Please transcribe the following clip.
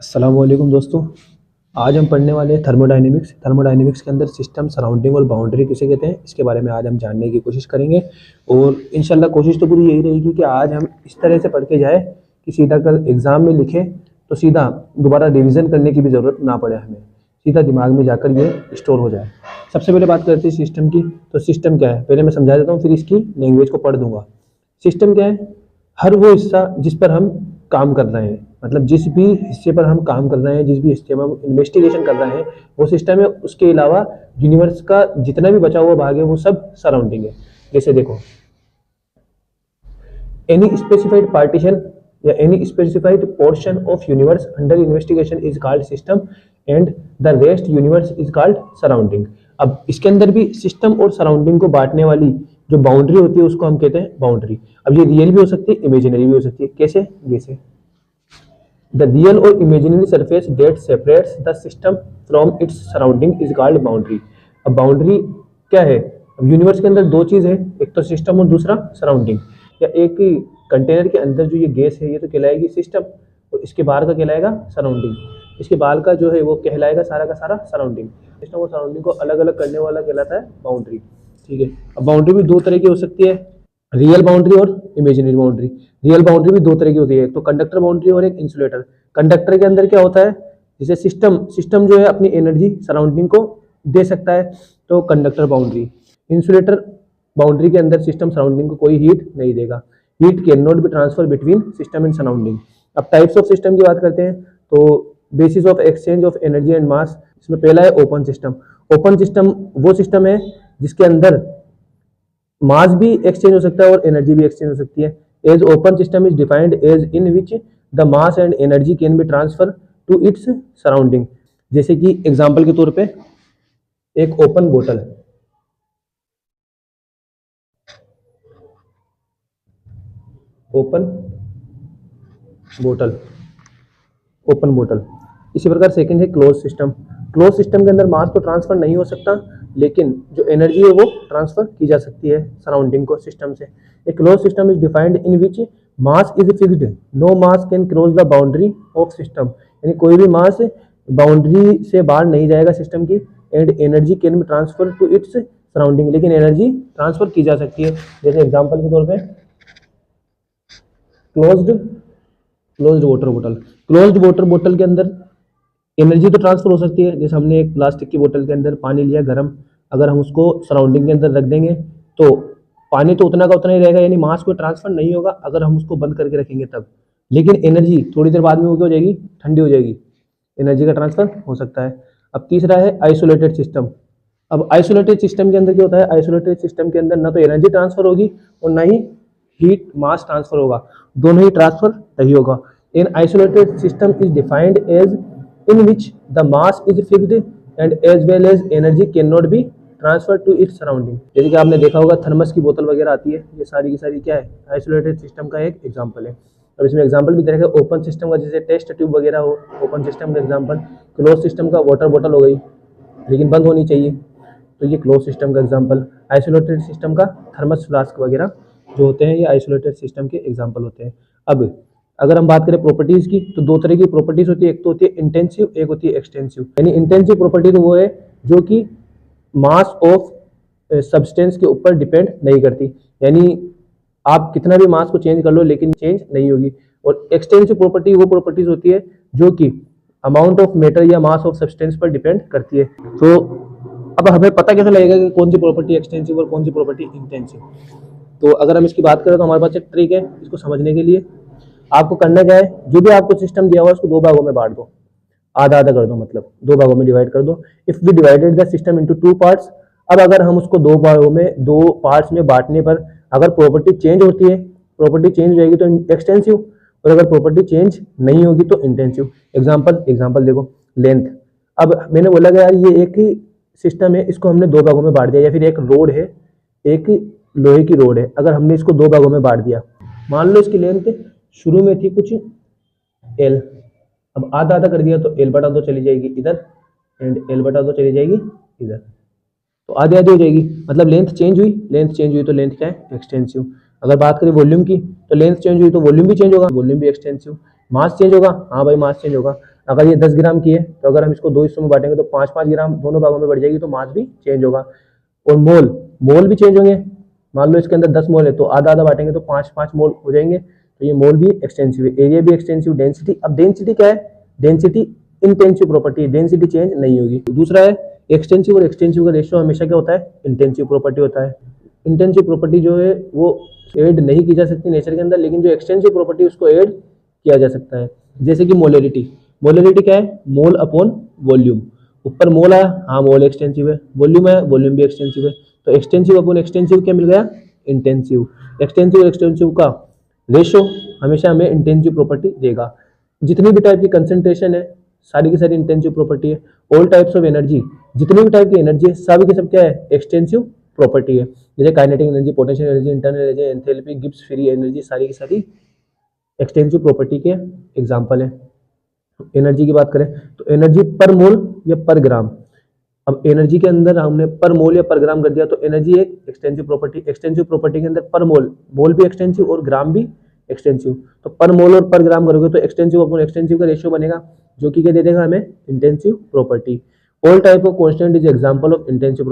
अस्सलाम वालेकुम दोस्तों। आज हम पढ़ने वाले हैं थर्मोडायनेमिक्स। थर्मोडायनेमिक्स के अंदर सिस्टम, सराउंडिंग और बाउंड्री किसे कहते हैं, इसके बारे में आज हम जानने की कोशिश करेंगे। और इंशाल्लाह कोशिश तो पूरी यही रहेगी कि आज हम इस तरह से पढ़ के जाए कि सीधा कल एग्ज़ाम में लिखे तो सीधा दोबारा रिविज़न करने की भी ज़रूरत ना पड़े, हमें सीधा दिमाग में जाकर ये स्टोर हो जाए। सबसे पहले बात करते हैं सिस्टम की। तो सिस्टम क्या है पहले मैं समझा देता हूँ, फिर इसकी लैंग्वेज को पढ़ दूंगा। सिस्टम क्या है? हर वो हिस्सा जिस पर हम काम कर रहे हैं, मतलब जिस भी हिस्से पर हम काम कर रहे हैं, जिस भी हिस्से में हम इन्वेस्टिगेशन कर रहे हैं वो सिस्टम है। उसके अलावा यूनिवर्स का जितना भी बचा हुआ भाग है वो सब सराउंडिंग है। जैसे देखो, एनी स्पेसिफाइड पार्टीशन या any specified portion of universe under investigation is called system and the rest universe is called surrounding. अब इसके अंदर भी सिस्टम और सराउंडिंग को बांटने वाली जो बाउंड्री होती है उसको हम कहते हैं बाउंड्री। अब ये रियल भी हो सकती है, इमेजिनरी भी हो सकती है। कैसे? जैसे द रियल और imaginary surface that separates the system from its surrounding is called boundary. अब बाउंड्री क्या है? अब यूनिवर्स के अंदर दो चीज है, एक तो सिस्टम और दूसरा सराउंडिंग। या एक कंटेनर के अंदर जो ये गैस है ये तो कहलाएगी सिस्टम, और इसके बाहर का कहलाएगा सराउंडिंग। इसके बाहर का जो है वो कहलाएगा सारा का सारा सराउंडिंग। सिस्टम और सराउंडिंग को अलग अलग करने वाला कहलाता है बाउंड्री। ठीक है। अब बाउंड्री भी दो तरह की हो सकती है, रियल बाउंड्री और इमेजिनरी बाउंड्री। रियल बाउंड्री भी दो तरह की होती है, एक तो कंडक्टर बाउंड्री और एक इंसुलेटर। कंडक्टर के अंदर क्या होता है, जैसे सिस्टम जो है अपनी एनर्जी सराउंडिंग को दे सकता है तो कंडक्टर बाउंड्री। इंसुलेटर बाउंड्री के अंदर सिस्टम सराउंडिंग को कोई हीट नहीं देगा। Heat can not be transfer between system and surrounding. अब टाइप्स ऑफ सिस्टम की बात करते हैं तो basis of exchange of energy and mass, इसमें पहला है ओपन सिस्टम। ओपन सिस्टम वो सिस्टम है जिसके अंदर मास भी एक्सचेंज हो सकता है और एनर्जी भी एक्सचेंज हो सकती है। As open system is defined as in which the mass and energy can be transfer to its surrounding. जैसे कि एग्जांपल के तौर पे एक ओपन बोतल, ओपन बोतल, ओपन बोतल। इसी प्रकार सेकंड है क्लोज सिस्टम। क्लोज सिस्टम के अंदर मास तो ट्रांसफर नहीं हो सकता, लेकिन जो एनर्जी है वो ट्रांसफर की जा सकती है सराउंडिंग को सिस्टम से। A close system is defined in which mass is fixed, no mass can cross the boundary of system. यानी कोई भी मास बाउंड्री से बाहर नहीं जाएगा सिस्टम की। And energy can be transfer to its surrounding, लेकिन एनर्जी ट्रांसफर की जा सकती है। जैसे एग्जाम्पल के तौर पर क्लोज्ड वाटर बोतल। क्लोज्ड वाटर बोतल के अंदर एनर्जी तो ट्रांसफर हो सकती है। जैसे हमने एक प्लास्टिक की बोतल के अंदर पानी लिया गर्म, अगर हम उसको सराउंडिंग के अंदर रख देंगे तो पानी तो उतना का उतना ही रहेगा, यानी मास को ट्रांसफर नहीं होगा अगर हम उसको बंद करके रखेंगे तब। लेकिन एनर्जी थोड़ी देर बाद में वो क्या हो जाएगी, ठंडी हो जाएगी, एनर्जी का ट्रांसफर हो सकता है। अब तीसरा है आइसोलेटेड सिस्टम। अब आइसोलेटेड सिस्टम के अंदर क्या होता है, आइसोलेटेड सिस्टम के अंदर ना तो एनर्जी ट्रांसफर होगी और ना ही हीट मास ट्रांसफर होगा, दोनों ही ट्रांसफर नहीं होगा। In isolated system is defined as in which the mass is fixed and as well as energy cannot be transferred to its surrounding। जैसे कि आपने देखा होगा थर्मस की बोतल वगैरह आती है, ये सारी की सारी क्या है, आइसोलेटेड सिस्टम का एक एग्जांपल है। अब इसमें एग्जांपल भी देखा ओपन सिस्टम का, जैसे टेस्ट ट्यूब वगैरह हो, ओपन सिस्टम का एग्जांपल। क्लोज सिस्टम का वाटर बोतल हो गई, लेकिन बंद होनी चाहिए, तो ये क्लोज सिस्टम का एग्जाम्पल। आइसोलेटेड सिस्टम का थर्मस फ्लास्क वगैरह जो होते हैं ये आइसोलेटेड सिस्टम के एग्जाम्पल होते हैं। अब अगर हम बात करें प्रॉपर्टीज की तो दो तरह की प्रॉपर्टीज होती है, एक तो होती है इंटेंसिव, एक होती है एक्सटेंसिव। यानी इंटेंसिव प्रॉपर्टी तो वो है जो कि मास ऑफ सब्सटेंस के ऊपर डिपेंड नहीं करती, यानी आप कितना भी मास को चेंज कर लो लेकिन चेंज नहीं होगी। और एक्सटेंसिव प्रॉपर्टी वो प्रॉपर्टीज होती है जो कि अमाउंट ऑफ मैटर या मास ऑफ सब्सटेंस पर डिपेंड करती है। तो अब हमें पता कैसे लगेगा कि कौन सी प्रॉपर्टी एक्सटेंसिव और कौन सी प्रॉपर्टी इंटेंसिव? तो अगर हम इसकी बात करें तो हमारे पास एक ट्रिक है इसको समझने के लिए। आपको करना क्या है, जो भी आपको सिस्टम दिया हुआ है उसको दो भागों में बांट दो, आधा आधा कर दो, मतलब दो भागों में डिवाइड कर दो। If we divided the system into two parts, अब अगर हम उसको दो भागों में, दो पार्ट्स में बांटने पर अगर प्रॉपर्टी चेंज होती है, प्रॉपर्टी चेंज हो जाएगी तो एक्सटेंसिव, और अगर प्रॉपर्टी चेंज नहीं होगी तो इंटेंसिव। एग्जाम्पल देखो, लेंथ। अब मैंने बोला कि यार ये एक ही सिस्टम है, इसको हमने दो भागों में बांट दिया, या फिर एक रोड है, एक लोहे की रोड है, अगर हमने इसको दो भागों में बांट दिया, मान लो इसकी लेंथ शुरू में थी कुछ L, अब आधा आधा कर दिया तो L बटा दो चली जाएगी इधर एंड L बटा दो चली जाएगी इधर, तो आधे आधे हो जाएगी, मतलब लेंथ चेंज हुई तो लेंथ क्या है, एक्सटेंसिव। अगर बात करें वॉल्यूम की तो लेंथ चेंज हुई तो वॉल्यूम भी चेंज होगा, वॉल्यूम भी एक्सटेंसिव। मास चेंज होगा, हाँ भाई मास चेंज होगा। अगर ये 10 ग्राम की है तो अगर हम इसको 2 हिस्सों में बांटेंगे तो 5-5 ग्राम दोनों भागों में बढ़ जाएगी, तो मास भी चेंज होगा। और मोल भी चेंज होंगे। मान लो इसके अंदर 10 मोल है तो आधा आधा बांटेंगे तो 5-5 मोल हो जाएंगे, तो ये मोल भी एक्सटेंसिव है, एरिया भी एक्सटेंसिव। डेंसिटी, अब डेंसिटी क्या है, डेंसिटी इंटेंसिव प्रॉपर्टी है, डेंसिटी चेंज नहीं होगी। दूसरा है एक्सटेंसिव और एक्सटेंसिव का रेशियो हमेशा क्या होता है, इंटेंसिव प्रॉपर्टी होता है। इंटेंसिव प्रॉपर्टी जो है वो ऐड नहीं की जा सकती नेचर के अंदर, लेकिन जो एक्सटेंसिव प्रॉपर्टी उसको ऐड किया जा सकता है। जैसे कि मोलरिटी, मोलरिटी क्या है, मोल अपॉन वॉल्यूम। ऊपर मोल आया, हाँ मोल एक्सटेंसिव है, वॉल्यूम है, वॉल्यूम भी एक्सटेंसिव है, तो एक्सटेंसिव अपॉन एक्सटेंसिव क्या मिल गया, इंटेंसिव। एक्सटेंसिव और एक्सटेंसिव का रेशो हमेशा हमें इंटेंसिव प्रॉपर्टी देगा। जितनी भी टाइप की कंसंट्रेशन है सारी की सारी इंटेंसिव प्रॉपर्टी है। ऑल टाइप्स ऑफ एनर्जी, जितनी भी टाइप की एनर्जी है सभी के सब क्या है, एक्सटेंसिव प्रॉपर्टी है। जैसे kinetic energy, potential energy, internal energy, enthalpy, Gibbs free energy, सारी की सारी एक्सटेंसिव प्रॉपर्टी के एग्जांपल है। एनर्जी की बात करें तो एनर्जी पर मोल या पर ग्राम, अब एनर्जी के अंदर हमने पर मोल या पर ग्राम कर दिया तो एनर्जी एक एक्सटेंसिव प्रॉपर्टी। एक्सटेंसिव प्रॉपर्टी के अंदर पर मोल, मोल भी एक्सटेंसिव और ग्राम भी एक्सटेंसिव, तो पर मोल और पर ग्राम करोगे तो एक्सटेंसिव अपॉन एक्सटेंसिव का रेशियो बनेगा, जो कि क्या दे देगा हमें, intensive property. All type of constant is example of intensive